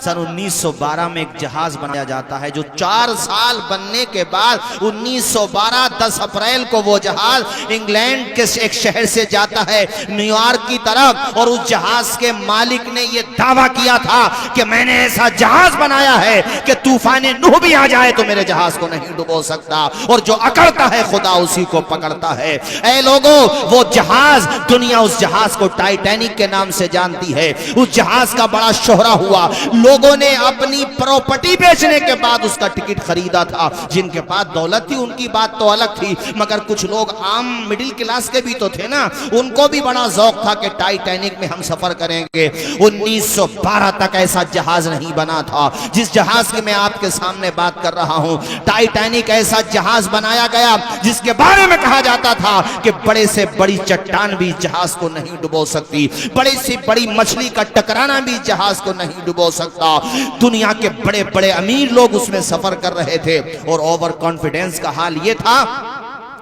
سن 1912 میں ایک جہاز بنایا جاتا ہے جو 4 سال بننے کے بعد 1912 10 اپریل کو وہ جہاز انگلینڈ کے ایک شہر سے جاتا ہے نیویارک کی طرف، اور اس جہاز کے مالک نے یہ دعویٰ کیا تھا کہ میں نے ایسا جہاز بنایا ہے کہ طوفان نوح بھی آ جائے تو میرے جہاز کو نہیں ڈبو سکتا، اور جو اکڑتا ہے خدا اسی کو پکڑتا ہے۔ اے لوگوں، وہ جہاز، دنیا اس جہاز کو ٹائٹینک کے نام سے جانتی ہے، اس جہاز کا بڑا شہرہ ہوا، لوگوں نے اپنی پراپرٹی بیچنے کے بعد اس کا ٹکٹ خریدا تھا۔ جن کے پاس دولت تھی ان کی بات تو الگ تھی، مگر کچھ لوگ عام مڈل کلاس کے بھی تو تھے نا، ان کو بھی بڑا ذوق تھا کہ ٹائٹینک میں ہم سفر کریں گے۔ 1912 تک ایسا جہاز نہیں بنا تھا جس جہاز کی میں آپ کے سامنے بات کر رہا ہوں۔ ٹائٹینک ایسا جہاز بنایا گیا جس کے بارے میں کہا جاتا تھا کہ بڑے سے بڑی چٹان بھی جہاز کو نہیں ڈبو سکتی، بڑی سے بڑی مچھلی کا ٹکرانا بھی جہاز کو نہیں ڈبو سکتا۔ دنیا کے بڑے بڑے امیر لوگ اس میں سفر کر رہے تھے، اور اوور کانفیڈنس کا حال یہ تھا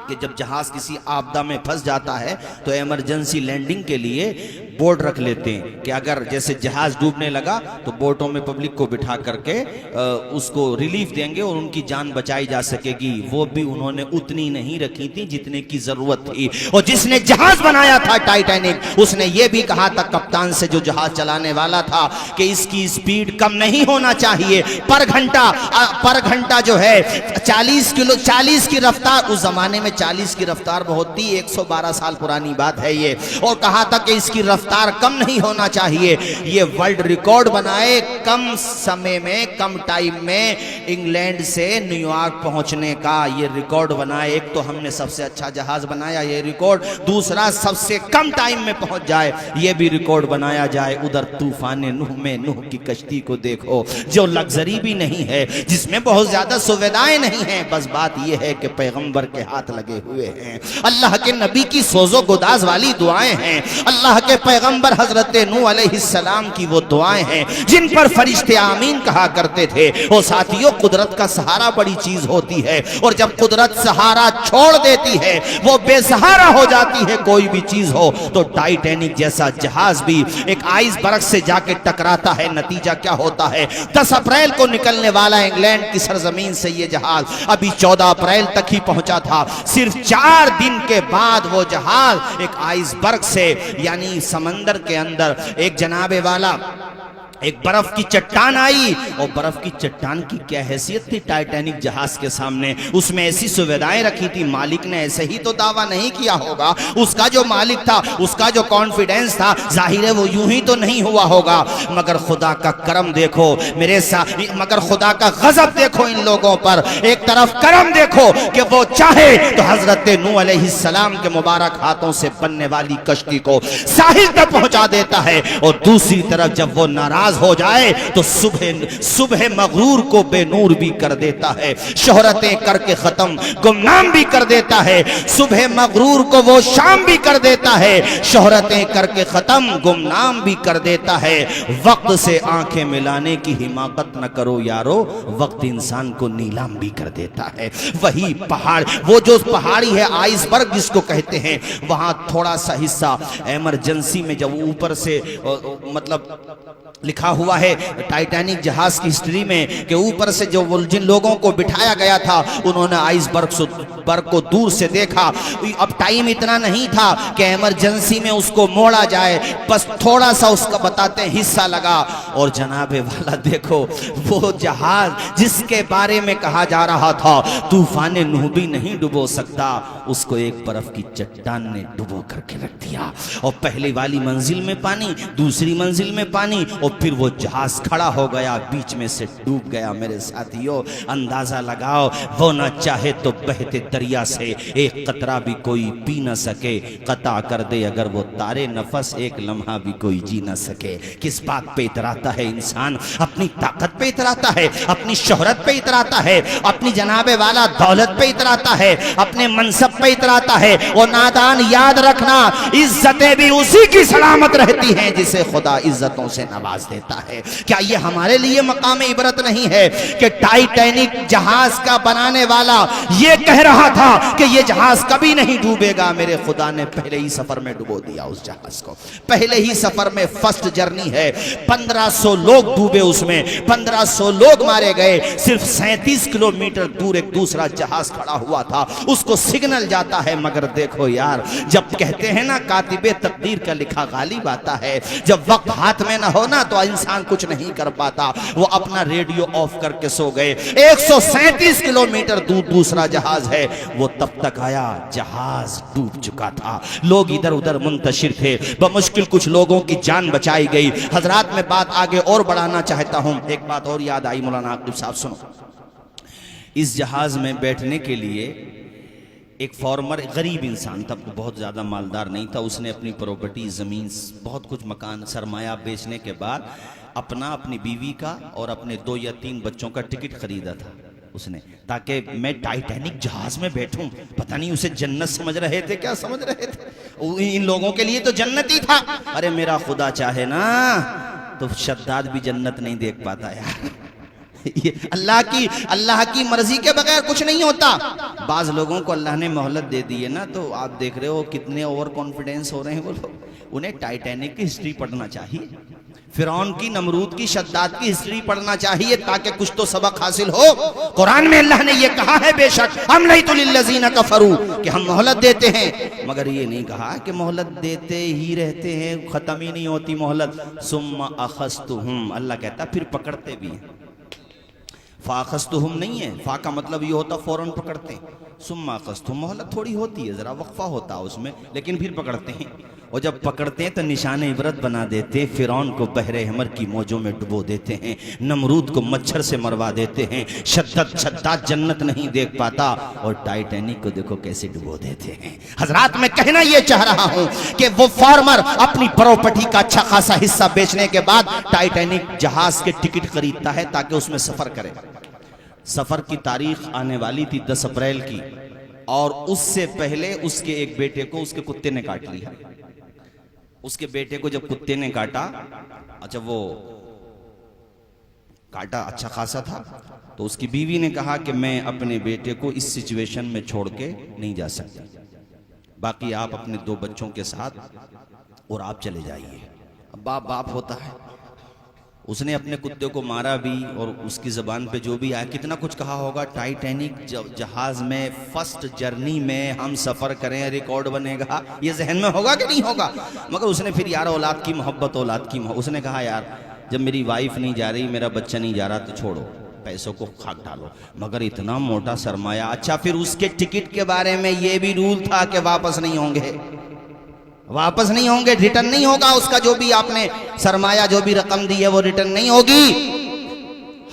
کہ جب جہاز کسی آپدہ میں پھنس جاتا ہے تو ایمرجنسی لینڈنگ کے لیے بورڈ رکھ لیتے ہیں کہ اگر جیسے جہاز ڈوبنے لگا تو بورڈوں میں پبلک کو بٹھا کر کے اس کو ریلیف دیں گے اور ان کی جان بچائی جا سکے گی۔ وہ بھی انہوں نے اتنی نہیں رکھی تھی جتنے کی ضرورت تھی، اور جس نے جہاز بنایا تھا ٹائٹینک اس نے یہ بھی کہا تھا کپتان سے جو جہاز چلانے والا تھا کہ اس کی سپیڈ کم نہیں ہونا چاہیے، پر گھنٹہ جو ہے 40 کی رفتار، اس زمانے میں 40 کی رفتار بہت تھی، 112 سال پرانی بات ہے یہ، اور کہا تھا کہ اس کی رفتار کم نہیں ہونا چاہیے۔ یہ ورلڈ ریکارڈ بنائے کم سمے میں، کم ٹائم میں انگلینڈ سے نیویارک پہنچنے کا، یہ ریکارڈ بنائے۔ ایک تو ہم نے سب سے اچھا جہاز بنایا یہ ریکارڈ، دوسرا سب سے کم ٹائم میں پہنچ جائے یہ بھی ریکارڈ بنایا جائے۔ ادھر طوفان نوح میں نوح کی کشتی کو دیکھو جو لگزری بھی نہیں ہے، جس میں بہت زیادہ سویدھائیں نہیں ہیں، بس بات یہ ہے کہ پیغمبر کے ہاتھ لگے ہوئے ہیں، اللہ کے نبی کی سوز و گداز والی دعائیں ہیں، اللہ کے پیغمبر حضرت نوح علیہ السلام کی وہ دعائیں ہیں جن پر فرشتے آمین کہا کرتے تھے۔ اور ساتھیوں، قدرت کا سہارا بڑی چیز ہوتی ہے، اور جب قدرت سہارا چھوڑ دیتی ہے وہ بے سہارا ہو جاتی ہے کوئی بھی چیز ہو۔ تو ٹائٹینک جیسا جہاز بھی ایک آئس برگ سے جا کے ٹکراتا ہے، نتیجہ کیا ہوتا ہے؟ 10 اپریل کو نکلنے والا انگلینڈ کی سرزمین سے یہ جہاز ابھی 14 اپریل تک ہی پہنچا تھا، صرف 4 دن کے بعد وہ جہاز ایک آئس برگ سے، یعنی سمندر کے اندر ایک جناب والا ایک برف کی چٹان آئی، اور برف کی چٹان کی کیا حیثیت تھی ٹائٹینک جہاز کے سامنے؟ اس میں ایسی سویدھائیں رکھی تھی، مالک نے ایسے ہی تو دعویٰ نہیں کیا ہوگا، اس کا جو مالک تھا، اس کا جو کانفیڈنس تھا، ظاہر ہے وہ یوں ہی تو نہیں ہوا ہوگا۔ مگر خدا کا کرم دیکھو میرے ساتھ، مگر خدا کا غضب دیکھو ان لوگوں پر۔ ایک طرف کرم دیکھو کہ وہ چاہے تو حضرت نوح علیہ السلام کے مبارک ہاتھوں سے بننے والی کشتی کو ساحل تک پہنچا دیتا ہے، اور دوسری طرف جب وہ ناراض ہو جائے تو صبح مغرور کو بے نور بھی کر دیتا ہے، شہرتیں کر کے ختم گمنام بھی کر دیتا ہے۔ صبح مغرور کو وہ شام بھی کر دیتا ہے، شہرتیں کر کے ختم گمنام بھی کر دیتا ہے۔ وقت سے آنکھیں ملانے کی حماقت نہ کرو یارو، وقت انسان کو نیلام بھی کر دیتا ہے۔ وہی پہاڑ، وہ جو پہاڑی ہے آئس برگ جس کو کہتے ہیں، وہاں تھوڑا سا حصہ ایمرجنسی میں جب اوپر سے مطلب لکھا ہوا ہے ٹائٹینک جہاز کی ہسٹری میں کہ اوپر سے جو جن لوگوں کو بٹھایا گیا تھا انہوں نے آئس برگ کو دور سے دیکھا۔ اب ٹائم اتنا نہیں تھا کہ ایمرجنسی میں اس کو موڑا جائے، بس تھوڑا سا اس کا بتاتے ہیں حصہ لگا، اور جناب والا دیکھو وہ جہاز جس کے بارے میں کہا جا رہا تھا طوفان نوح بھی نہیں ڈبو سکتا، اس کو ایک برف کی چٹان نے ڈبو کر کے رکھ دیا، اور پہلی والی منزل میں پانی، دوسری منزل میں پانی، اور پھر وہ جہاز کھڑا ہو گیا، بیچ میں سے ڈوب گیا۔ میرے ساتھیوں اندازہ لگاؤ، وہ نہ چاہے تو بہتے دریا سے ایک قطرہ بھی کوئی پی نہ سکے، قطع کر دے اگر وہ تارے نفس ایک لمحہ بھی کوئی جی نہ سکے۔ کس بات پہ اتراتا ہے انسان؟ اپنی طاقت پہ اتراتا ہے، اپنی شہرت پہ اتراتا ہے، اپنی جناب والا دولت پہ اتراتا ہے، اپنے منصب پہ اتراتا ہے۔ اور نادان یاد رکھنا، عزتیں بھی اسی کی سلامت رہتی ہیں جسے خدا عزتوں سے نواز دیتا دیتا ہے۔ کیا یہ ہمارے لیے مقام عبرت نہیں ہے کہ ٹائٹینک جہاز کا بنانے والا یہ کہہ رہا تھا کہ یہ جہاز کبھی نہیں ڈوبے گا، میرے خدا نے پہلے ہی سفر میں ڈبو دیا اس جہاز کو، پہلے ہی سفر میں فرسٹ جرنی ہے، 1500 لوگ ڈوبے اس میں، 1500 لوگ مارے گئے، صرف 37 کلومیٹر دور ایک دوسرا جہاز کھڑا ہوا تھا، اس کو سگنل جاتا ہے۔ مگر دیکھو یار، جب کہتے ہیں نا کاتب تقدیر کا لکھا غالب آتا ہے، جب وقت ہاتھ میں نہ ہونا تو انسان کچھ نہیں کر پاتا۔ وہ اپنا ریڈیو آف کر کے سو گئے۔ 137 کلومیٹر دور دوسرا جہاز ہے، وہ تب تک آیا جہاز ڈوب چکا تھا، لوگ ادھر ادھر منتشر تھے، بمشکل کچھ لوگوں کی جان بچائی گئی۔ حضرات میں بات آگے اور بڑھانا چاہتا ہوں، ایک بات اور یاد آئی مولانا عاقب صاحب، سنو۔ اس جہاز میں بیٹھنے کے لیے ایک فارمر غریب انسان تھا، بہت زیادہ مالدار نہیں تھا، اس نے اپنی پراپرٹی، زمین، بہت کچھ مکان، سرمایہ بیچنے کے بعد اپنی بیوی کا اور اپنے 2 یا 3 بچوں کا ٹکٹ خریدا تھا اس نے، تاکہ میں ٹائٹینک جہاز میں بیٹھوں۔ پتہ نہیں اسے جنت سمجھ رہے تھے، کیا سمجھ رہے تھے، ان لوگوں کے لیے تو جنت ہی تھا۔ ارے میرا خدا چاہے نا تو شداد بھی جنت نہیں دیکھ پاتا یار، اللہ کی مرضی کے بغیر کچھ نہیں ہوتا۔ بعض لوگوں کو اللہ نے مہلت دے دی ہے نا، تو آپ دیکھ رہے ہو کتنے اوور کانفیڈنس ہو رہے ہیں وہ لوگ۔ انہیں ٹائٹینک کی ہسٹری پڑھنا چاہیے، فرعون کی، نمرود کی، شداد کی ہسٹری پڑھنا چاہیے تاکہ کچھ تو سبق حاصل ہو۔ قرآن میں اللہ نے یہ کہا ہے بے شک املیت للذین کفروا، کہ ہم مہلت دیتے ہیں، مگر یہ نہیں کہا کہ مہلت دیتے ہی رہتے ہیں، ختم ہی نہیں ہوتی مہلت۔ ثم اخذتہم، اللہ کہتا پھر پکڑتے بھی ہیں۔ فاخذتہم نہیں ہے، فا کا مطلب یہ ہوتا فوراً پکڑتے ہیں، ثم اخذتہم مہلت تھوڑی ہوتی ہے، ذرا وقفہ ہوتا ہے اس میں، لیکن پھر پکڑتے ہیں، اور جب پکڑتے ہیں تو نشان عبرت بنا دیتے ہیں۔ فرعون کو بحر احمر کی موجوں میں ڈبو دیتے ہیں، نمرود کو مچھر سے مروا دیتے ہیں، شداد جنت نہیں دیکھ پاتا، اور ٹائٹینک کو دیکھو کیسے ڈبو دیتے ہیں۔ حضرات میں کہنا یہ چاہ رہا ہوں کہ وہ فارمر اپنی پراپرٹی کا اچھا خاصا حصہ بیچنے کے بعد ٹائٹینک جہاز کے ٹکٹ خریدتا ہے تاکہ اس میں سفر کرے۔ سفر کی تاریخ آنے والی تھی 10 اپریل کی، اور اس سے پہلے اس کے ایک بیٹے کو اس کے کتے نے کاٹ لیا۔ اس کے بیٹے کو جب کتے نے کاٹا، اچھا وہ کاٹا اچھا خاصا تھا، تو اس کی بیوی نے کہا کہ میں اپنے بیٹے کو اس سچویشن میں چھوڑ کے نہیں جا سکتی، باقی آپ اپنے 2 بچوں کے ساتھ اور آپ چلے جائیے۔ اب باپ ہوتا ہے، اس نے اپنے کتے کو مارا بھی، اور اس کی زبان پہ جو بھی آیا، کتنا کچھ کہا ہوگا، ٹائٹینک جہاز میں فرسٹ جرنی میں ہم سفر کریں، ریکارڈ بنے گا، یہ ذہن میں ہوگا کہ نہیں ہوگا؟ مگر اس نے پھر یار اولاد کی محبت، اس نے کہا یار جب میری وائف نہیں جا رہی، میرا بچہ نہیں جا رہا، تو چھوڑو، پیسوں کو خاک ڈالو۔ مگر اتنا موٹا سرمایہ، اچھا پھر اس کے ٹکٹ کے بارے میں یہ بھی رول تھا کہ واپس نہیں ہوں گے، ریٹرن نہیں ہوگا، اس کا جو بھی آپ نے سرمایہ، جو بھی رقم دی ہے وہ ریٹرن نہیں ہوگی۔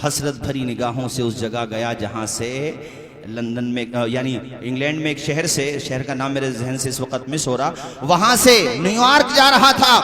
حسرت بھری نگاہوں سے اس جگہ گیا جہاں سے لندن میں، یعنی انگلینڈ میں ایک شہر کا نام میرے ذہن سے اس وقت مس ہو رہا، وہاں سے نیو یارک جا رہا تھا،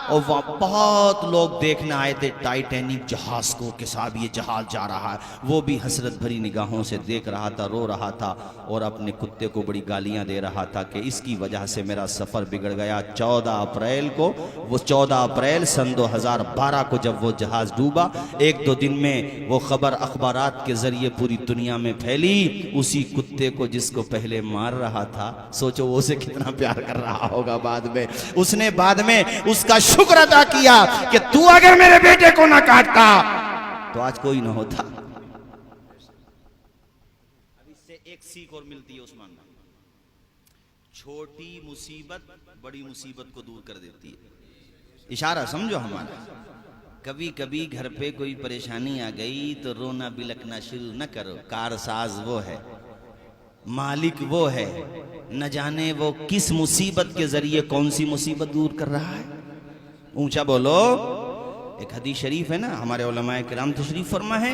اور وہاں بہت لوگ دیکھنے آئے تھے ٹائٹینک جہاز کو کہ صاحب یہ جہاز جا رہا ہے۔ وہ بھی حسرت بھری نگاہوں سے دیکھ رہا تھا، رو رہا تھا، اور اپنے کتے کو بڑی گالیاں دے رہا تھا کہ اس کی وجہ سے میرا سفر بگڑ گیا۔ 14 اپریل سن 2012 کو جب وہ جہاز ڈوبا، 1-2 دن میں وہ خبر اخبارات کے ذریعے پوری دنیا میں پھیلی۔ اسی کتے کو جس کو پہلے مار رہا تھا، سوچو وہ اسے کتنا پیار کر رہا ہوگا بعد میں، اس نے بعد میں اس کا شکر ادا کیا کہ تو اگر میرے بیٹے کو نہ کاٹتا تو آج کوئی نہ ہوتا۔ اب اس سے ایک سیکھ اور ملتی ہے عثمان بھائی، چھوٹی مصیبت بڑی مصیبت کو دور کر دیتی ہے۔ اشارہ سمجھو ہمارا، کبھی کبھی گھر پہ کوئی پریشانی آ گئی تو رونا بلکنا شروع نہ کرو، کارساز وہ ہے، مالک وہ ہے، نہ جانے وہ کس مصیبت کے ذریعے کون سی مصیبت دور کر رہا ہے۔ اونچا بولو۔ ایک حدیث شریف ہے نا، ہمارے علماء کرام تشریف فرما ہے،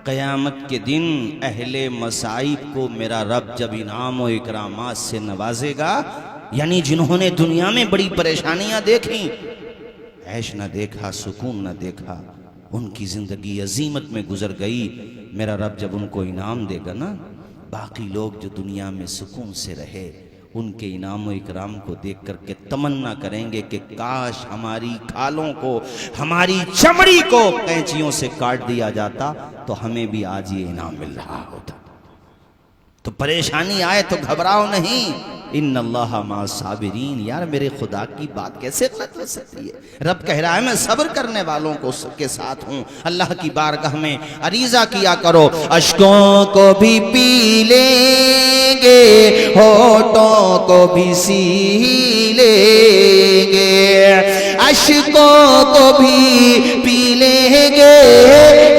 قیامت کے دن اہل مصائب کو میرا رب جب انعام و اکرامات سے نوازے گا، یعنی جنہوں نے دنیا میں بڑی پریشانیاں دیکھیں، عیش نہ دیکھا، سکون نہ دیکھا، ان کی زندگی عظیمت میں گزر گئی، میرا رب جب ان کو انعام دے گا نا، باقی لوگ جو دنیا میں سکون سے رہے ان کے انعام و اکرام کو دیکھ کر کے تمنا کریں گے کہ کاش ہماری کھالوں کو، ہماری چمڑی کو قینچیوں سے کاٹ دیا جاتا تو ہمیں بھی آج یہ انعام مل رہا ہوتا۔ تو پریشانی آئے تو گھبراؤ نہیں، ان اللہ مع الصابرین۔ یار میرے خدا کی بات کیسے غلط ہو سکتی ہے؟ رب کہہ رہا ہے میں صبر کرنے والوں کے ساتھ ہوں۔ اللہ کی بارگاہ میں عریضہ کیا کرو، اشکوں کو بھی پی لیں گے، ہونٹوں کو بھی سی لیں گے، اشکوں کو بھی پی لیں گے،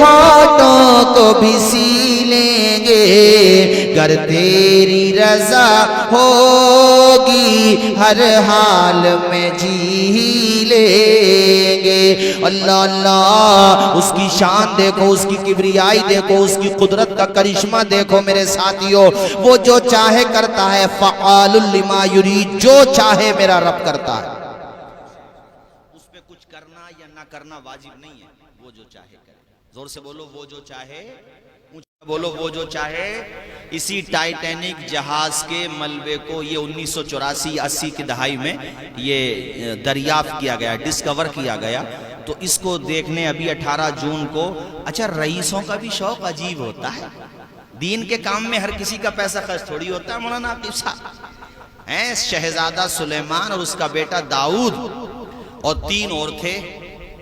ہونٹوں کو بھی سی لیں گے، گر تیری رضا ہوگی ہر حال میں جی لیں گے۔ اللہ اللہ، اس کی شان دیکھو، اس کی کبریائی دیکھو، اس کی قدرت کا کرشمہ دیکھو میرے ساتھیو۔ وہ جو چاہے کرتا ہے، فعال لما یرید، جو چاہے میرا رب کرتا ہے، اس پہ کچھ کرنا یا نہ کرنا واجب نہیں ہے، وہ جو چاہے کرے۔ زور سے بولو، وہ جو چاہے، بولو وہ جو چاہے۔ اسی ٹائٹینک جہاز کے ملبے کو یہ 1984-80 کی دہائی میں یہ دریافت کیا گیا، ڈسکور کیا گیا، تو اس کو دیکھنے ابھی 18 جون کو۔ اچھا، رئیسوں کا بھی شوق عجیب ہوتا ہے، دین کے کام میں ہر کسی کا پیسہ خرچ تھوڑی ہوتا ہے مولانا عاقب صاحب۔ شہزادہ سلیمان اور اس کا بیٹا داؤد اور 3 اور تھے،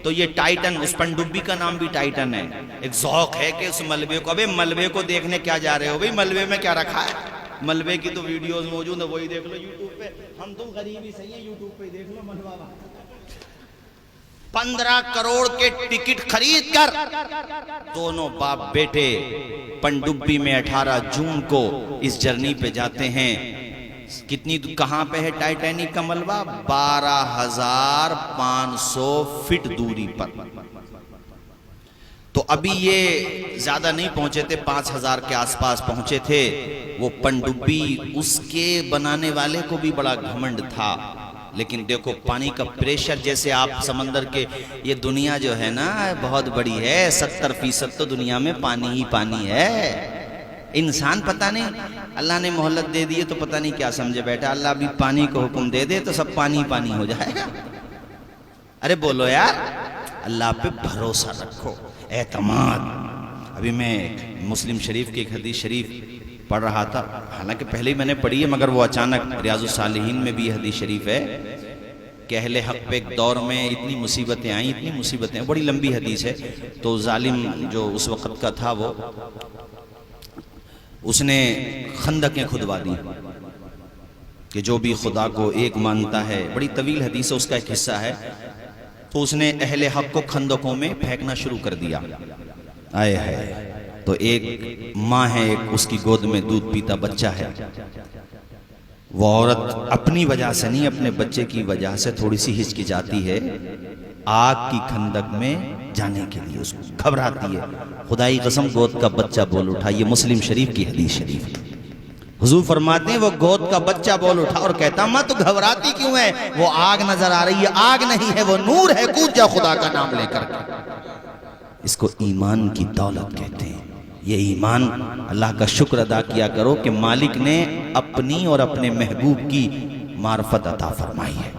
تو یہ ٹائٹن، اس پنڈبی کا نام بھی ٹائٹن ہے۔ ایک ذوق ہے کہ اس ملبے کو، ابے ملبے کو دیکھنے کیا جا رہے ہو بھئی، ملبے میں کیا رکھا ہے؟ ملبے کی تو ویڈیوز موجود ہیں، وہی دیکھ لو یوٹیوب پہ، ہم تو غریب ہی صحیح ہیں، یوٹیوب پہ دیکھ لو ملبہ۔ 15 کروڑ کے ٹکٹ خرید کر دونوں باپ بیٹے پنڈبی میں 18 جون کو اس جرنی پہ جاتے ہیں۔ کتنی کہاں پہ ہے ٹائٹینک کا ملبہ؟ 12,500 فٹ دوری پر۔ تو ابھی یہ زیادہ نہیں پہنچے تھے، 5,000 کے آس پاس پہنچے تھے وہ پنڈبی۔ اس کے بنانے والے کو بھی بڑا گھمنڈ تھا، لیکن دیکھو پانی کا پریشر، جیسے آپ سمندر کے، یہ دنیا جو ہے نا بہت بڑی ہے، 70% تو دنیا میں پانی ہی پانی ہے۔ انسان پتہ نہیں، اللہ نے مہلت دے دی تو پتہ نہیں کیا سمجھے بیٹھا، اللہ بھی پانی کو حکم دے دے تو سب پانی پانی ہو جائے گا۔ ارے بولو یار، اللہ پہ بھروسہ رکھو، اعتماد۔ ابھی میں مسلم شریف کی ایک حدیث شریف پڑھ رہا تھا، حالانکہ پہلے ہی میں نے پڑھی ہے، مگر وہ اچانک ریاض الصالحین میں بھی یہ حدیث شریف ہے کہ اہل حق پہ ایک دور میں اتنی مصیبتیں آئیں، اتنی مصیبتیں، بڑی لمبی حدیث ہے۔ تو ظالم جو اس وقت کا تھا، وہ اس نے خندقیں کھدوا دی کہ جو بھی خدا کو ایک مانتا ہے، بڑی طویل حدیث ہے، اس کا ایک حصہ ہے۔ تو اس نے اہل حق کو خندقوں میں پھینکنا شروع کر دیا۔ آئے ہے تو ایک ماں ہے، ایک اس کی گود میں دودھ پیتا بچہ ہے، وہ عورت اپنی وجہ سے نہیں، اپنے بچے کی وجہ سے تھوڑی سی ہچکچاتی ہے، آگ کی خندق میں جانے کے لیے اس کو گھبراتی ہے۔ خدائی قسم گود کا بچہ بول اٹھا، یہ مسلم شریف کی حدیث شریف ہے۔ حضور فرماتے ہیں وہ گود کا بچہ بول اٹھا اور کہتا ماں تو گھبراتی کیوں ہے؟ وہ آگ نظر آ رہی ہے، آگ نہیں ہے، وہ نور ہے، کود جا خدا کا نام لے کر کے۔ اس کو ایمان کی دولت کہتے ہیں۔ یہ ایمان، اللہ کا شکر ادا کیا کرو کہ مالک نے اپنی اور اپنے محبوب کی معرفت عطا فرمائی ہے۔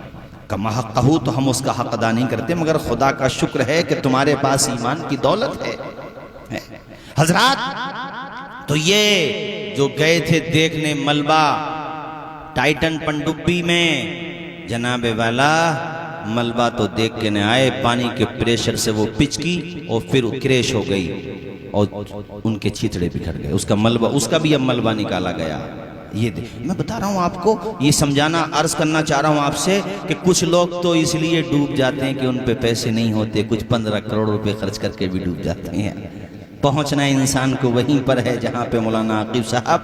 کما حقہ تو ہم اس کا حق ادا نہیں کرتے، مگر خدا کا شکر ہے کہ تمہارے پاس ایمان کی دولت ہے۔ حضرات، تو یہ جو گئے تھے دیکھنے ملبہ ٹائٹن پنڈبی میں، جناب والا ملبہ تو دیکھ کے نہ آئے، پانی کے پریشر سے وہ پچکی اور پھر کریش ہو گئی اور ان کے چھیتڑے بکھر گئے۔ اس کا ملبہ، اس کا بھی اب ملبہ نکالا گیا۔ یہ میں بتا رہا ہوں آپ کو، یہ سمجھانا، عرض کرنا چاہ رہا ہوں آپ سے کہ کچھ لوگ تو اس لیے ڈوب جاتے ہیں کہ ان پہ پیسے نہیں ہوتے، کچھ 15 کروڑ روپے خرچ کر کے بھی ڈوب جاتے ہیں۔ پہنچنا انسان کو وہیں پر ہے جہاں پہ مولانا عاقب صاحب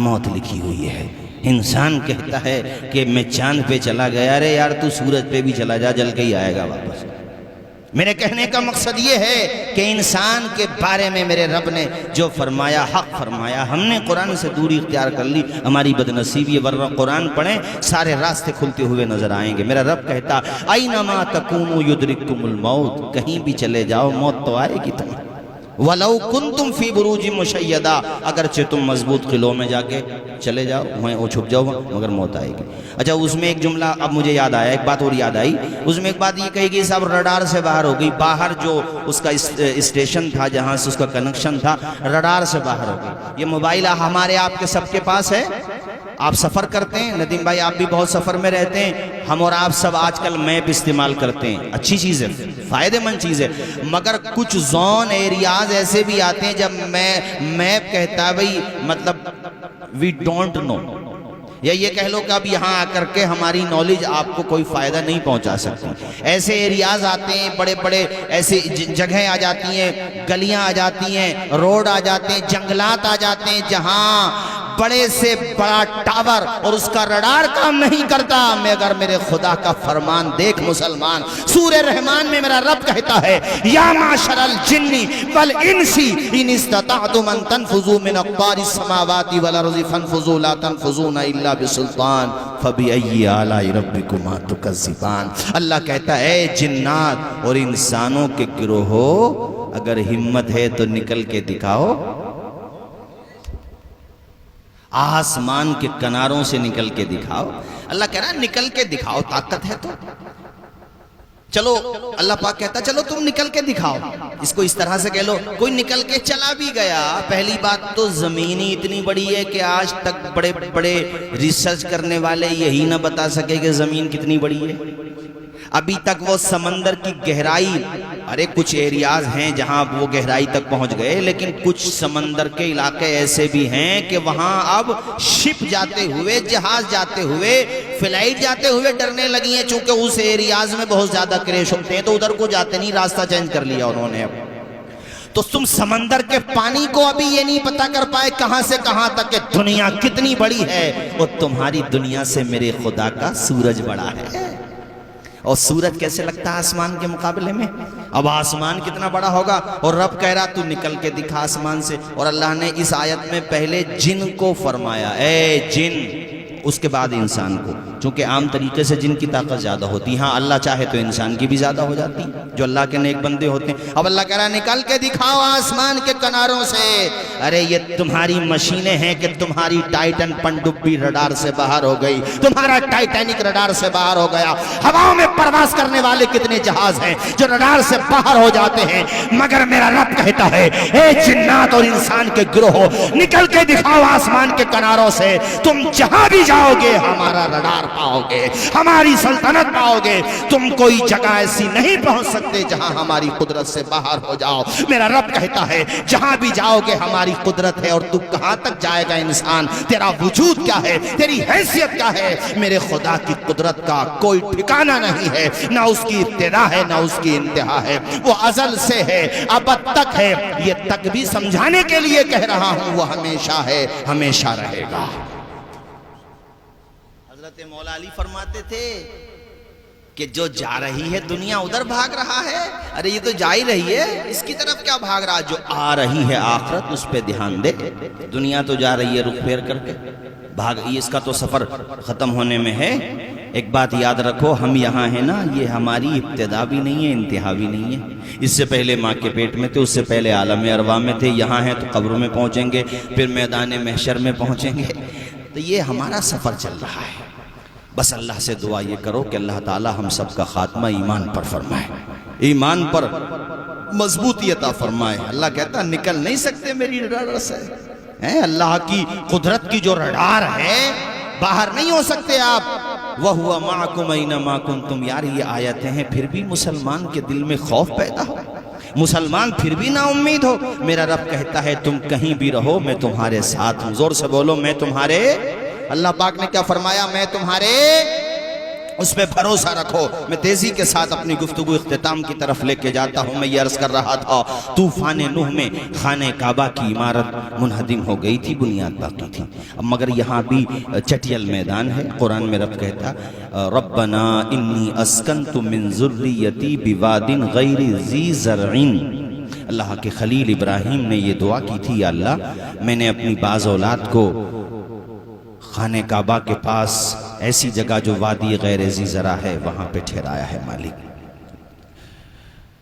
موت لکھی ہوئی ہے۔ انسان کہتا ہے کہ میں چاند پہ چلا گیا، ارے یار تو سورج پہ بھی چلا جا، جل کے ہی آئے گا واپس۔ میرے کہنے کا مقصد یہ ہے کہ انسان کے بارے میں میرے رب نے جو فرمایا، حق فرمایا، ہم نے قرآن سے دوری اختیار کر لی، ہماری بدنصیبی ہے، ورنہ قرآن پڑھیں سارے راستے کھلتے ہوئے نظر آئیں گے۔ میرا رب کہتا اینما تکونوا یدرککم الموت، کہیں بھی چلے جاؤ موت تو آئے گی تمہیں۔ وَلَوْ كُنْتُمْ فِي بُرُوجٍ مُشَيَّدَةٍ، اگرچہ تم مضبوط قلعوں میں جا کے چلے جاؤ وہیں وہ چھپ جاؤ مگر موت آئے گی۔ اچھا اس میں ایک جملہ اب مجھے یاد آیا، ایک بات اور یاد آئی، اس میں ایک بات یہ کہی گئی صاحب رڈار سے باہر ہو گئی، باہر جو اس کا اسٹیشن تھا جہاں سے اس کا کنیکشن تھا رڈار سے باہر ہو گئی۔ یہ موبائل ہمارے آپ کے سب کے پاس ہے، آپ سفر کرتے ہیں، ندیم بھائی آپ بھی بہت سفر میں رہتے ہیں، ہم اور آپ سب آج کل میپ استعمال کرتے ہیں، اچھی چیز ہے، فائدہ مند چیز ہے، مگر کچھ زون ایریاز ایسے بھی آتے ہیں جب میپ کہتا ہے بھئی مطلب وی ڈونٹ نو، یا یہ کہہ لو کہ اب یہاں آ کر کے ہماری نالج آپ کو کوئی فائدہ نہیں پہنچا سکتی۔ ایسے ایریاز آتے ہیں، بڑے بڑے ایسے جگہیں آ جاتی ہیں، گلیاں آ جاتی ہیں، روڈ آ جاتے ہیں، جنگلات آ جاتے ہیں جہاں بڑے سے بڑا ٹاور اور اس کا رڈار کام نہیں کرتا، مگر میرے خدا کا فرمان دیکھ مسلمان، سورہ رحمان میں میرا رب کہتا ہے یا معشر الجن والانس ان استطعتم ان تنفذوا من اقطار السماوات والارض فانفذوا لا تنفذون الا بسلطان فبأي آلاء ربكما تكذبان۔ اللہ کہتا ہے اے جنات اور انسانوں کے گروہو اگر ہمت ہے تو نکل کے دکھاؤ، آسمان کے کناروں سے نکل کے دکھاؤ۔ اللہ کہہ رہا ہے نکل کے دکھاؤ، طاقت ہے تو چلو، اللہ پاک کہتا چلو تم نکل کے دکھاؤ، اس کو اس طرح سے کہہ لو کوئی نکل کے چلا بھی گیا۔ پہلی بات تو زمین ہی اتنی بڑی ہے کہ آج تک بڑے بڑے ریسرچ کرنے والے یہی نہ بتا سکے کہ زمین کتنی بڑی ہے۔ ابھی تک وہ سمندر کی گہرائی، ارے کچھ ایریاز ہیں جہاں وہ گہرائی تک پہنچ گئے، لیکن کچھ سمندر کے علاقے ایسے بھی ہیں کہ وہاں اب شپ جاتے ہوئے، جہاز جاتے ہوئے، فلائٹ جاتے ہوئے ڈرنے لگی ہیں، چونکہ اس ایریاز میں بہت زیادہ کریش ہوتے ہیں تو ادھر کو جاتے نہیں، راستہ چینج کر لیا انہوں نے۔ اب تو تم سمندر کے پانی کو ابھی یہ نہیں پتا کر پائے کہاں سے کہاں تک کہ دنیا کتنی بڑی ہے، اور تمہاری دنیا سے میرے خدا کا سورج بڑا ہے۔ اور سورج کیسے لگتا ہے آسمان کے مقابلے میں؟ اب آسمان کتنا بڑا ہوگا، اور رب کہہ رہا تو نکل کے دکھا آسمان سے۔ اور اللہ نے اس آیت میں پہلے جن کو فرمایا، اے جن، اس کے بعد انسان کو، چونکہ عام طریقے سے جن کی طاقت زیادہ ہوتی ہے، ہاں اللہ چاہے تو انسان کی بھی زیادہ ہو جاتی جو اللہ کے نیک بندے ہوتے ہیں۔ اب اللہ کہہ رہا ہے نکل کے دکھاؤ آسمان کے کناروں سے۔ ارے یہ تمہاری مشینیں ہیں کہ تمہاری ٹائٹن پنڈبی رڈار سے باہر ہو گئی، تمہارا ٹائٹینک رڈار سے باہر ہو گیا۔ ہواؤں میں پرواز کرنے والے کتنے جہاز ہیں جو رڈار سے باہر ہو جاتے ہیں، مگر میرا رب کہتا ہے اے جنات اور انسان کے گروہ نکل کے دکھاؤ آسمان کے کناروں سے، تم جہاں بھی جاؤ گے ہمارا رڈار پاؤ گے، ہماری سلطنت پاؤ گے، تم کوئی جگہ ایسی نہیں پہنچ سکتے جہاں ہماری قدرت سے باہر ہو جاؤ۔ میرا رب کہتا ہے جہاں بھی جاؤ گے ہماری قدرت ہے، اور تو کہاں تک جائے گا انسان، تیرا وجود کیا ہے، تیری حیثیت کیا ہے؟ میرے خدا کی قدرت کا کوئی ٹھکانہ نہیں ہے، نہ اس کی ابتدا ہے نہ اس کی انتہا ہے، وہ ازل سے ہے، ابد تک ہے۔ یہ تک بھی سمجھانے کے لیے کہہ رہا ہوں، وہ ہمیشہ ہے، ہمیشہ رہے گا۔ حضرت مولا علی فرماتے تھے کہ جو جا رہی ہے دنیا ادھر بھاگ رہا ہے، ارے یہ تو جا ہی رہی ہے، اس کی طرف کیا بھاگ رہا؟ جو آ رہی ہے آخرت اس پہ دھیان دے، دنیا تو جا رہی ہے رخ پھیر کر کے بھاگ، اس کا تو سفر ختم ہونے میں ہے۔ ایک بات یاد رکھو، ہم یہاں ہیں نا، یہ ہماری ابتدا بھی نہیں ہے، انتہا بھی نہیں ہے۔ اس سے پہلے ماں کے پیٹ میں تھے، اس سے پہلے عالم ارواح میں تھے، یہاں ہیں تو قبروں میں پہنچیں گے، پھر میدان محشر میں پہنچیں گے۔ تو یہ ہمارا سفر چل رہا ہے، بس اللہ سے دعا یہ کرو کہ اللہ تعالی ہم سب کا خاتمہ ایمان پر فرمائے، ایمان پر مضبوطی عطا فرمائے۔ اللہ کہتا نکل نہیں سکتے میری رڈار سے، اللہ کی قدرت کی جو رڈار ہے باہر نہیں ہو سکتے آپ۔ وَهُوَ مَعَكُمْ أَيْنَمَا كُنْتُمْ۔ یار یہ آیتیں ہیں، پھر بھی مسلمان کے دل میں خوف پیدا ہو، مسلمان پھر بھی نا امید ہو۔ میرا رب کہتا ہے تم کہیں بھی رہو میں تمہارے ساتھ ہوں۔ زور سے بولو میں تمہارے، اللہ پاک نے کیا فرمایا؟ میں تمہارے، اس پہ بھروسہ رکھو۔ میں تیزی کے ساتھ اپنی گفتگو اختتام کی طرف لے کے جاتا ہوں۔ میں یہ عرض کر رہا تھا طوفان نوح میں خانہ کعبہ کی عمارت منہدم ہو گئی تھی، بنیاد باقی تھی، مگر یہاں بھی چٹیل میدان ہے۔ قرآن میں رب کہتا ربنا انی اسکنت من ذریتی بواد غیر ذی زرع۔ اللہ کے خلیل ابراہیم نے یہ دعا کی تھی، یا اللہ میں نے اپنی بعض اولاد کو خانہ کعبہ کے پاس ایسی جگہ جو وادی غیر ذی زرع ہے وہاں پہ ٹھہرایا ہے مالک۔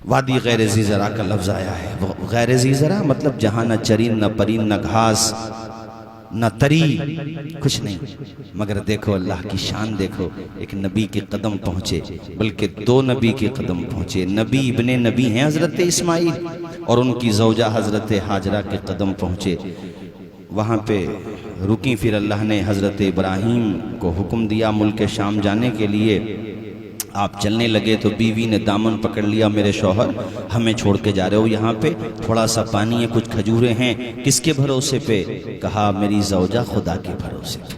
وادی غیر ذی زرع کا لفظ آیا ہے، غیر ذی زرع مطلب جہاں نہ چرین نہ پرین نہ گھاس نہ تری، کچھ نہیں، مگر دیکھو اللہ کی شان دیکھو، ایک نبی کے قدم پہنچے، بلکہ دو نبی کے قدم پہنچے، نبی ابن نبی ہیں حضرت اسماعیل، اور ان کی زوجہ حضرت ہاجرہ کے قدم پہنچے، وہاں پہ رکی، پھر اللہ نے حضرت ابراہیم کو حکم دیا ملک شام جانے کے لیے، آپ چلنے لگے تو بیوی نے دامن پکڑ لیا، میرے شوہر ہمیں چھوڑ کے جا رہے ہو یہاں پہ، تھوڑا سا پانی ہے، کچھ کھجوریں ہیں، کس کے بھروسے پہ؟ کہا میری زوجہ خدا کے بھروسے پہ۔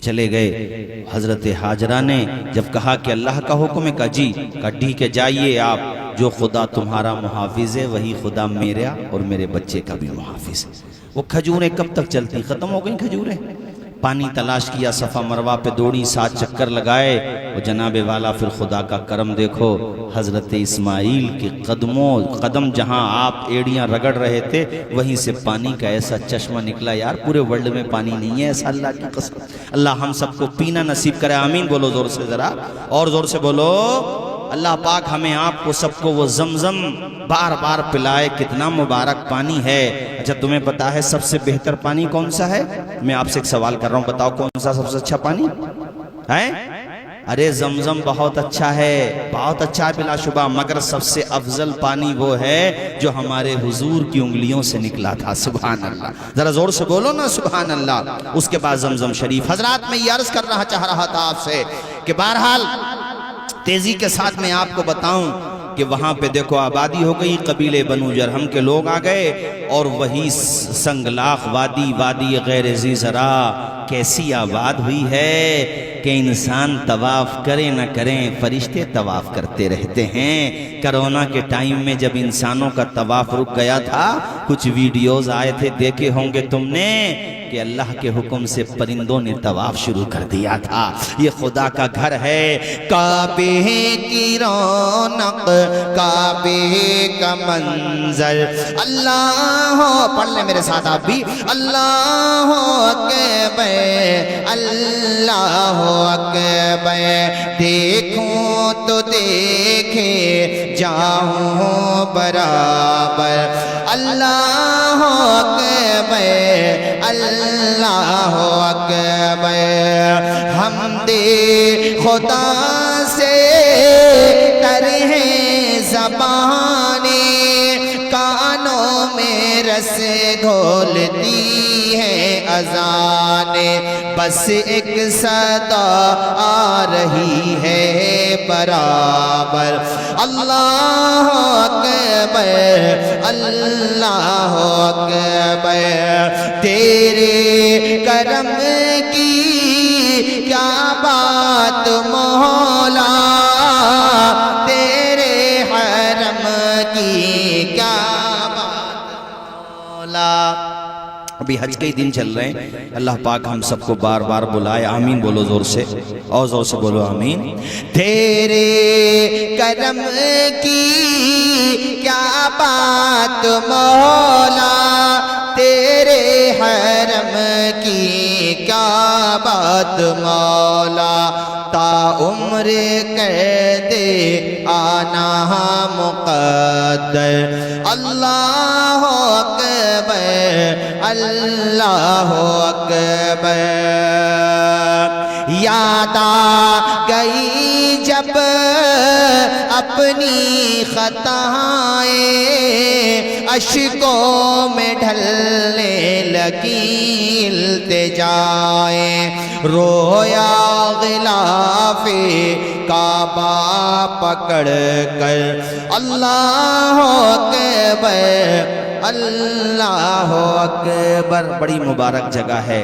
چلے گئے حضرت ہاجرہ نے جب کہا کہ اللہ کا حکم ہے، کہا جی، کہا ٹھیک ہے جائیے آپ، جو خدا تمہارا محافظ ہے وہی خدا میرا اور میرے بچے کا بھی محافظ ہے۔ وہ کھجوریں کب تک چلتی؟ ختم ہو گئیں کھجوریں، پانی تلاش کیا، صفا مروہ پہ دوڑی، 7 چکر لگائے، وہ جناب والا پھر خدا کا کرم دیکھو، حضرت اسماعیل کے قدم جہاں آپ ایڑیاں رگڑ رہے تھے وہیں سے پانی کا ایسا چشمہ نکلا، یار پورے ورلڈ میں پانی نہیں ہے ایسا، اللہ کی قسم، اللہ ہم سب کو پینا نصیب کرے، آمین بولو زور سے، ذرا اور زور سے بولو، اللہ پاک ہمیں آپ کو سب کو وہ زمزم بار بار پلائے، کتنا مبارک پانی ہے۔ اچھا تمہیں پتا ہے سب سے بہتر پانی کون سا ہے؟ میں آپ سے ایک سوال کر رہا ہوں، بتاؤ کون سا سب سے اچھا پانی ہے؟ ارے زمزم بہت اچھا ہے، بہت اچھا ہے بلا شبہ، مگر سب سے افضل پانی وہ ہے جو ہمارے حضور کی انگلیوں سے نکلا تھا، سبحان اللہ، ذرا زور سے بولو نا سبحان اللہ۔ اس کے بعد زمزم شریف۔ حضرات میں یہ عرض کرنا چاہ رہا تھا آپ سے کہ بہرحال تیزی کے ساتھ میں آپ کو بتاؤں کہ وہاں پہ دیکھو آبادی ہو گئی، قبیلے بنو جرہم کے لوگ آ گئے، اور وہی سنگلاخ وادی غیر ذی زرع کیسی آباد ہوئی ہے کہ انسان طواف کرے نہ کریں فرشتے طواف کرتے رہتے ہیں۔ کرونا کے ٹائم میں جب انسانوں کا طواف رک گیا تھا، کچھ ویڈیوز آئے تھے، دیکھے ہوں گے تم نے کہ اللہ کے حکم سے پرندوں نے طواف شروع کر دیا تھا۔ یہ خدا کا گھر ہے، کعبے کی رونق، کعبے کا منظر، اللہ پڑھ لیں میرے ساتھ آپ بھی، اللہ اکبر اللہ اکبر، دیکھوں تو دیکھے جاؤں برابر، اللہ اکبر اللہ اکبر، حمد خدا سے تر ہے زبانیں، کانوں میں رس گھولتی ہے اذانیں، بس ایک صدا آ رہی ہے برابر، اللہ اکبر اللہ اکبر، تیرے کرم کی کیا بات مولا، تیرے حرم کی کیا بات مولا۔ ابھی حج کے ہی دن چل رہے ہیں، اللہ پاک ہم سب کو بار بار بلائے، آمین بولو زور سے، اور زور سے بولو آمین۔ تیرے کرم کی کیا بات مولا، تیرے حرم کی کیا بات مولا، تا عمر کر دے آنا مقدر، اللہ اکبر اللہ اکبر۔ یاد آ گئی جب اپنی خطائیں، اشکوں میں ڈھلنے لگی التجائیں، رویا غلاف کعبہ پکڑ کر، اللہ اکبر اللہ اکبر۔ بڑی مبارک جگہ ہے،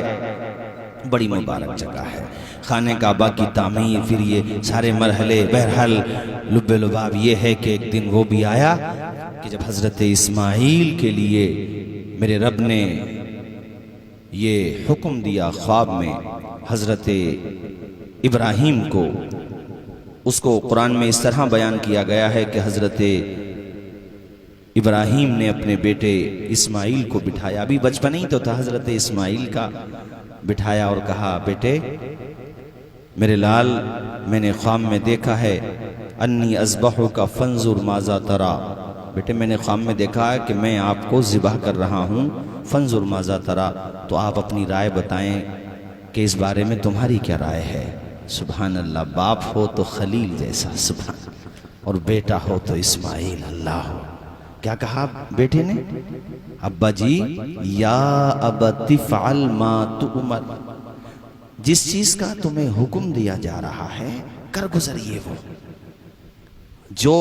بڑی مبارک جگہ ہے، خانہ کعبہ کی تعمیر، پھر یہ سارے مرحلے، بہرحال لب لباب یہ ہے کہ ایک دن وہ بھی آیا کہ جب حضرت اسماعیل کے لیے میرے رب نے یہ حکم دیا خواب میں حضرت ابراہیم کو، اس کو قرآن میں اس طرح بیان کیا گیا ہے کہ حضرت ابراہیم نے اپنے بیٹے اسماعیل کو بٹھایا، ابھی بچپن ہی تو تھا حضرت اسماعیل کا، بٹھایا اور کہا بیٹے میرے لال، میں نے خواب میں دیکھا ہے انی اذبحک فانظر ماذا تری، بیٹے میں نے خواب میں دیکھا ہے کہ میں آپ کو ذبح کر رہا ہوں، فانظر ماذا ترى، تو آپ اپنی رائے بتائیں کہ اس بارے میں تمہاری کیا رائے ہے۔ سبحان اللہ، باپ ہو تو خلیل جیسا، سبحان، اور بیٹا ہو تو اسماعیل، اللہ ہو۔ کیا کہا بیٹے نے؟ ابا جی، یا ابت افعل ما تؤمر، جس چیز کا تمہیں حکم دیا جا رہا ہے کر گزریے، وہ جو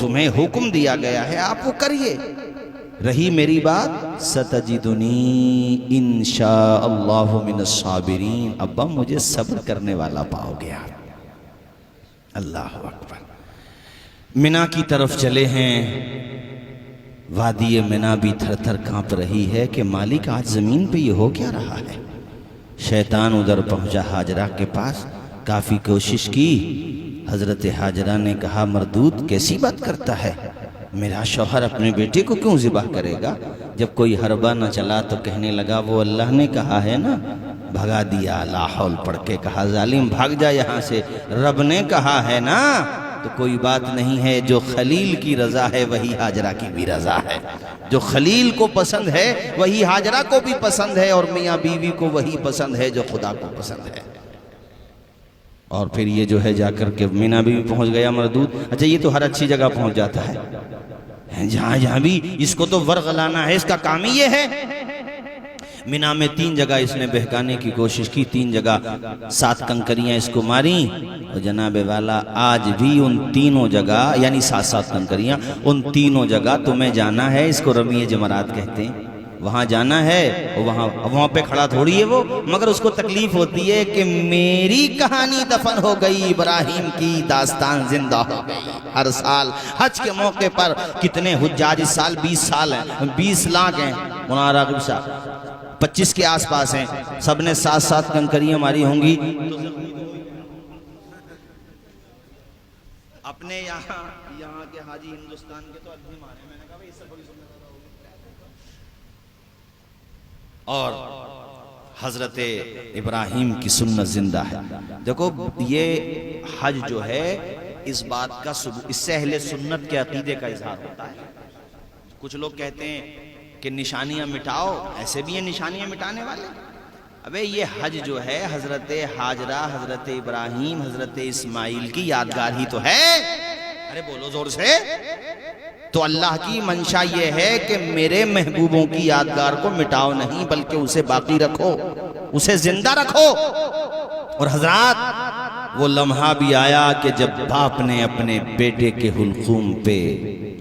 تمہیں حکم دیا گیا ہے آپ وہ کریے۔ رہی میری بات، ستجدنی انشاء اللہ من الصابرین، ابا مجھے صبر کرنے والا پاؤ گیا۔ اللہ اکبر۔ منی کی طرف چلے ہیں، وادی منی بھی تھر تھر کانپ رہی ہے کہ مالک آج زمین پہ یہ ہو کیا رہا ہے۔ شیطان ادھر پہنچا ہاجرہ کے پاس، کافی کوشش کی۔ حضرت ہاجرہ نے کہا مردود کیسی بات کرتا ہے، میرا شوہر اپنے بیٹے کو کیوں ذبح کرے گا؟ جب کوئی حربہ نہ چلا تو کہنے لگا وہ اللہ نے کہا ہے نا، بھگا دیا لا حول پڑھ کے، کہا ظالم بھاگ جا یہاں سے، رب نے کہا ہے نا، تو کوئی بات نہیں ہے، جو خلیل کی رضا ہے وہی ہاجرہ کی بھی رضا ہے، جو خلیل کو پسند ہے وہی ہاجرہ کو بھی پسند ہے، اور میاں بیوی کو وہی پسند ہے جو خدا کو پسند ہے۔ اور پھر یہ جو ہے جا کر کے منی بھی پہنچ گیا مردود۔ اچھا یہ تو ہر اچھی جگہ پہنچ جاتا ہے، جہاں بھی اس کو تو ورغ لانا ہے، اس کا کام ہی یہ ہے۔ منی میں 3 جگہ اس نے بہکانے کی کوشش کی، 3 جگہ 7 کنکریاں اس کو ماریں، اور جناب والا آج بھی ان تینوں جگہ، یعنی 7 کنکریاں، ان تینوں جگہ تمہیں جانا ہے، اس کو رمی جمرات کہتے ہیں، وہاں جانا ہے، وہاں پہ کھڑا تھوڑی ہے وہ، مگر اس کو تکلیف ہوتی ہے کہ میری کہانی دفن ہو گئی، ابراہیم کی داستان زندہ ہو گئی۔ ہر سال حج کے موقع پر کتنے حجاج، اس سال 20 سال ہیں، 20 لاکھ ہیں، مولانا راغب صاحب 25 کے آس پاس ہیں، سب نے 7 کنکریاں ماری ہوں گی۔ اپنے یہاں کے حاجی ہندوستان کے تو ادھی مارے، میں نے کہا بھئی اس سے بڑی سنت اور حضرت ابراہیم کی سنت زندہ ہے۔ دیکھو یہ حج جو ہے اس بات کا اس سے اہل سنت کے عقیدے کا اظہار ہوتا ہے۔ کچھ لوگ کہتے ہیں کہ نشانیاں مٹاؤ، ایسے بھی ہیں نشانیاں مٹانے والے۔ ابے یہ حج جو ہے حضرت ہاجرہ، حضرت ابراہیم، حضرت اسماعیل کی یادگار ہی تو ہے۔ ارے بولو زور سے۔ تو اللہ کی منشا یہ ہے کہ میرے محبوبوں کی یادگار کو مٹاؤ نہیں، بلکہ اسے باقی رکھو، اسے زندہ رکھو۔ اور حضرات وہ لمحہ بھی آیا کہ جب باپ نے اپنے بیٹے کے حلقوم پہ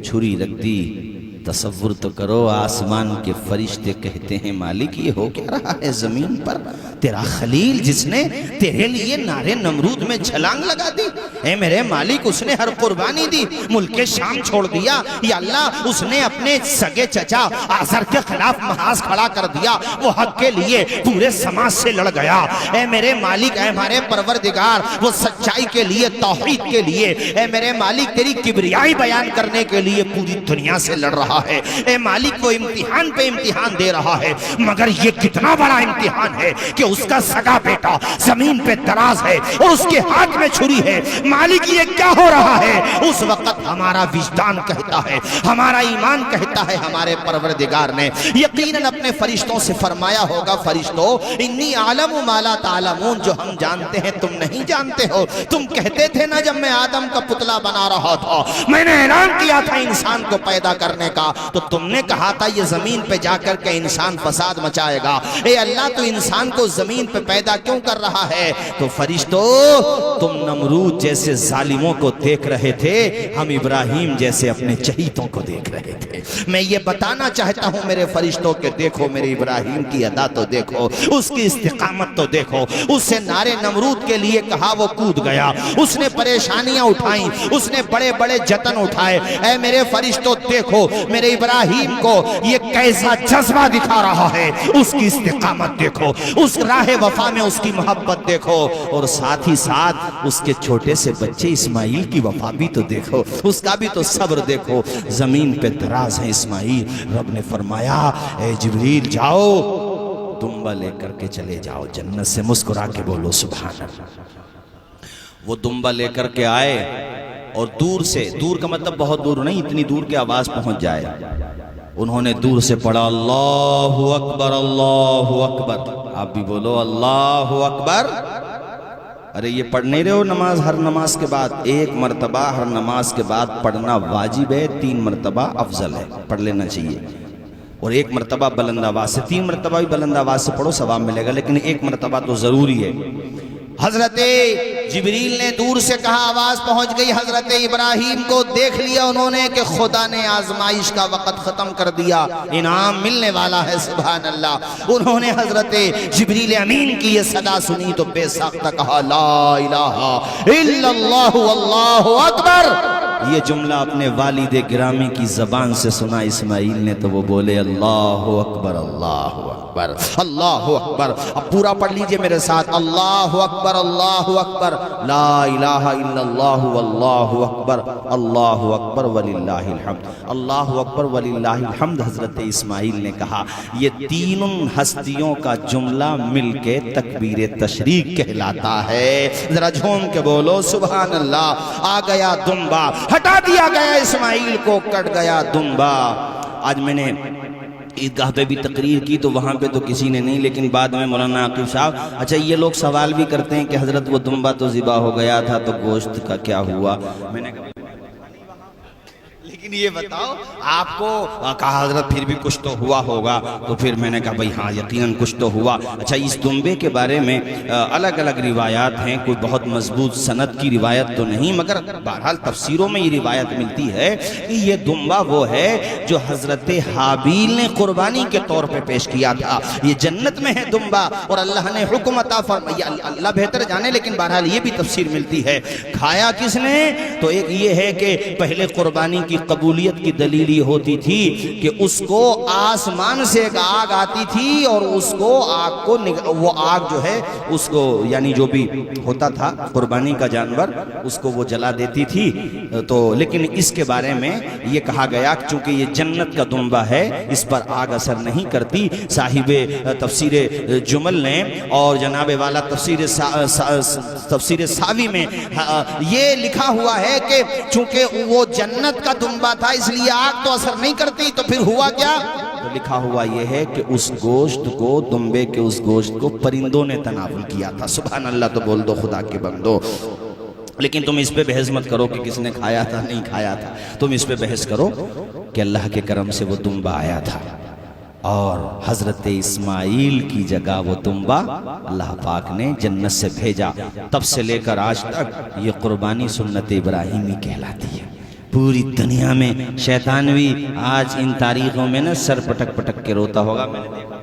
چھری رکھ دی، تصور تو کرو، آسمان کے فرشتے کہتے ہیں مالک یہ ہو کیا رہا ہے زمین پر؟ تیرا خلیل جس نے تیرے لیے نارے نمرود میں چھلانگ لگا دی، اے میرے مالک اس نے ہر قربانی دی، ملک شام چھوڑ دیا، یا اللہ اس نے اپنے سگے چچا آزر کے خلاف محاذ کھڑا کر دیا، وہ حق کے لیے پورے سماج سے لڑ گیا۔ اے میرے مالک، اے ہمارے پروردگار، وہ سچائی کے لیے، توحید کے لیے، اے میرے مالک تیری کبریائی بیان کرنے کے لیے پوری دنیا سے لڑ رہا ہے۔ اے مالک وہ امتحان پہ امتحان دے رہا ہے، مگر یہ کتنا بڑا امتحان ہے کہ اس کا سگا بیٹا زمین پہ تراز ہے اور اس کے ہاتھ میں چھری ہے۔ مالک یہ کیا ہو رہا ہے؟ اس وقت ہمارا وجدان کہتا ہے، ہمارا ایمان کہتا ہے، ہمارے پروردگار نے یقیناً اپنے فرشتوں سے فرمایا ہوگا، فرشتوں انی اعلم ما لا تعلمون، جو ہم جانتے ہیں تم نہیں جانتے ہو۔ تم کہتے تھے نا جب میں آدم کا پتلا بنا رہا تھا، میں نے اعلان کیا تھا انسان کو پیدا کرنے کا، تو تم نے کہا تھا یہ زمین پہ جا کر کے انسان فساد مچائے گا۔ اے اللہ تو انسان کو زمین پہ پیدا کیوں کر رہا ہے؟ تو فرشتوں تم نمرود جیسے ظالموں کو دیکھ رہے تھے، ہم ابراہیم جیسے اپنے چہیتوں کو دیکھ رہے تھے۔ میں یہ بتانا چاہتا ہوں میرے فرشتوں کہ دیکھو میرے ابراہیم کی ادا تو دیکھو، اس کی استقامت تو دیکھو، اس سے نارے نمرود کے لیے کہا وہ کود گیا، اس نے پریشانیاں اٹھائیں، اس نے بڑے بڑے جتن اٹھائے۔ اے میرے فرشتوں دیکھو میرے ابراہیم کو یہ کیسا جذبہ دکھا رہا ہے، اس کی استقامت دیکھو، اس راہ وفا میں اس کی محبت دیکھو، اور ساتھ ہی ساتھ اس کے چھوٹے سے بچے اسماعیل کی وفا بھی تو دیکھو، اس کا بھی تو صبر دیکھو۔ زمین پہ دراز ہے اسماعیل، رب نے فرمایا اے جبریل جاؤ دمبا لے کر کے چلے جاؤ جنت سے، مسکرا کے بولو سبحان اللہ۔ وہ دمبا لے کر کے آئے اور دور سے، دور کا مطلب بہت دور نہیں، اتنی دور کہ آواز پہنچ جائے، انہوں نے دور سے پڑھا اللہ اکبر اللہ اکبر۔ آپ بھی بولو اللہ اکبر۔ ارے یہ پڑھ نہیں رہے ہو نماز، ہر نماز کے بعد ایک مرتبہ ہر نماز کے بعد پڑھنا واجب ہے، 3 مرتبہ افضل ہے، پڑھ لینا چاہیے۔ اور ایک مرتبہ بلند آواز سے، 3 مرتبہ بھی بلند آواز سے پڑھو ثواب ملے گا، لیکن ایک مرتبہ تو ضروری ہے۔ حضرت جبریل نے دور سے کہا، آواز پہنچ گئی، حضرت ابراہیم کو دیکھ لیا انہوں نے کہ خدا نے آزمائش کا وقت ختم کر دیا، انعام ملنے والا ہے، سبحان اللہ۔ انہوں نے حضرت جبریل امین کی یہ صدا سنی تو بے ساختہ کہا لا الہ الا اللہ واللہ اکبر۔ یہ جملہ اپنے والد گرامی کی زبان سے سنا اسماعیل نے تو وہ بولے اللہ اکبر اللہ اکبر اللہ اکبر۔ اب پورا پڑھ لیجئے میرے ساتھ، اللہ اکبر اللہ اکبر لا الہ الا اللہ واللہ اکبر اللہ اکبر وللہ الحمد اللہ اکبر وللہ الحمد۔ حضرت اسماعیل نے کہا یہ تینوں ہستیوں کا جملہ مل کے تکبیر تشریق کہلاتا ہے۔ ذرا جھوم کے بولو سبحان اللہ۔ آ گیا دمبا، ہٹا دیا گیا اسماعیل کو، کٹ گیا دمبا۔ آج میں نے عیدگاہ پہ بھی تقریر کی تو وہاں پہ تو کسی نے نہیں، لیکن بعد میں مولانا عاقب صاحب، اچھا یہ لوگ سوال بھی کرتے ہیں کہ حضرت وہ دمبا تو ذبح ہو گیا تھا تو گوشت کا کیا ہوا؟ میں نے کہا لیکن یہ بتاؤ آپ کو کہا حضرت پھر بھی کچھ تو ہوا ہوگا، تو پھر میں نے کہا بھئی ہاں یقیناً کچھ تو ہوا۔ اچھا اس دمبے کے بارے میں الگ الگ روایات ہیں، کوئی بہت مضبوط سند کی روایت تو نہیں، مگر بہرحال تفسیروں میں یہ روایت ملتی ہے کہ یہ دمبا وہ ہے جو حضرت حابیل نے قربانی کے طور پہ پیش کیا تھا۔ یہ جنت میں ہے دمبا اور اللہ نے حکم عطا فرمایا، اللہ بہتر جانے، لیکن بہرحال یہ بھی تفسیر ملتی ہے۔ کھایا کس نے؟ تو ایک یہ ہے کہ پہلے قربانی کی قبولیت کی دلیل یہ ہوتی تھی کہ اس کو آسمان سے ایک آگ آتی تھی اور اس کو آگ کو وہ آگ جو ہے اس کو یعنی جو بھی ہوتا تھا قربانی کا جانور اس کو وہ جلا دیتی تھی۔ تو لیکن اس کے بارے میں یہ کہا گیا کہ چونکہ یہ جنت کا دمبا ہے اس پر آگ اثر نہیں کرتی۔ صاحب تفسیر جمل نے اور جناب والا تفسیر ساوی میں یہ لکھا ہوا ہے کہ چونکہ وہ جنت کا دمبا تھا اس لیے آگ تو اثر نہیں کرتی، تو پھر ہوا کیا؟ تو لکھا ہوا یہ ہے کہ اس گوشت کو، دمبے کے اس گوشت کو پرندوں نے تناول کیا تھا۔ سبحان اللہ، تو بول دو خدا کے بندو۔ لیکن تم اس پہ بحث مت کرو کہ کس نے کھایا تھا نہیں کھایا تھا، تم اس پہ بحث کرو کہ اللہ کے کرم سے وہ دمبا آیا تھا اور حضرت اسماعیل کی جگہ وہ دمبا اللہ پاک نے جنت سے بھیجا۔ تب سے لے کر آج تک یہ قربانی سنت ابراہیمی کہلاتی ہے۔ پوری دنیا میں شیطان بھی آج ان تاریخوں میں نا سر پٹک پٹک کے روتا ہوگا، میں نے دیکھا،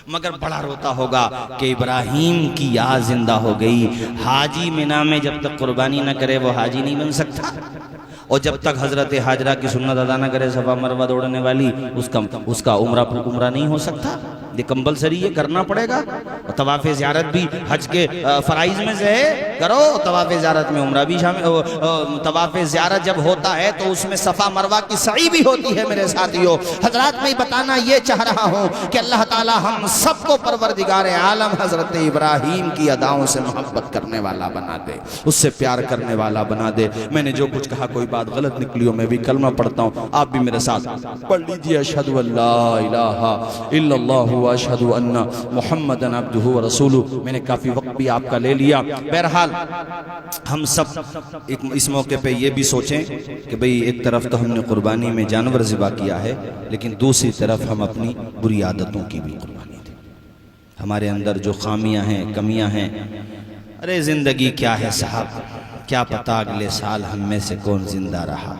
مگر بڑا روتا ہوگا کہ ابراہیم کی یاد زندہ ہو گئی۔ حاجی مینا میں جب تک قربانی نہ کرے وہ حاجی نہیں بن سکتا، اور جب تک حضرت حاجرہ کی سنت ادا نہ کرے صفا مروہ دوڑنے والی اس کا عمرہ نہیں ہو سکتا۔ یہ کمپلسری یہ کرنا پڑے گا۔ طواف زیارت بھی حج کے فرائض میں سے ہے، کرو طواف زیارت میں عمرہ بھی شامل۔ طواف زیارت جب ہوتا ہے تو اس میں صفا مروہ کی سعی بھی ہوتی ہے میرے ساتھیوں۔ حضرات میں بتانا یہ چاہ رہا ہوں کہ اللہ تعالی ہم سب کو پروردگار عالم حضرت ابراہیم کی اداؤں سے محبت کرنے والا بنا دے، اس سے پیار کرنے والا بنا دے۔ میں نے جو کچھ کہا کوئی بات غلط نکلی ہو میں بھی کلمہ پڑھتا ہوں، آپ بھی میرے ساتھ پڑھ لیجئے۔ اشہد ان لا الہ الا اللہ واشہد ان محمدًا عبدہ ورسولہ۔ میں نے کافی وقت بھی آپ کا لے لیا۔ بہرحال ہم سب اس موقع پہ یہ بھی سوچیں کہ بھئی ایک طرف تو ہم نے قربانی میں جانور ذبح کیا ہے، لیکن دوسری طرف ہم اپنی بری عادتوں کی بھی قربانی دیں۔ ہمارے اندر جو خامیاں ہیں، کمیاں ہیں، ارے زندگی کیا ہے صاحب، کیا پتہ اگلے سال ہم میں سے کون زندہ رہا۔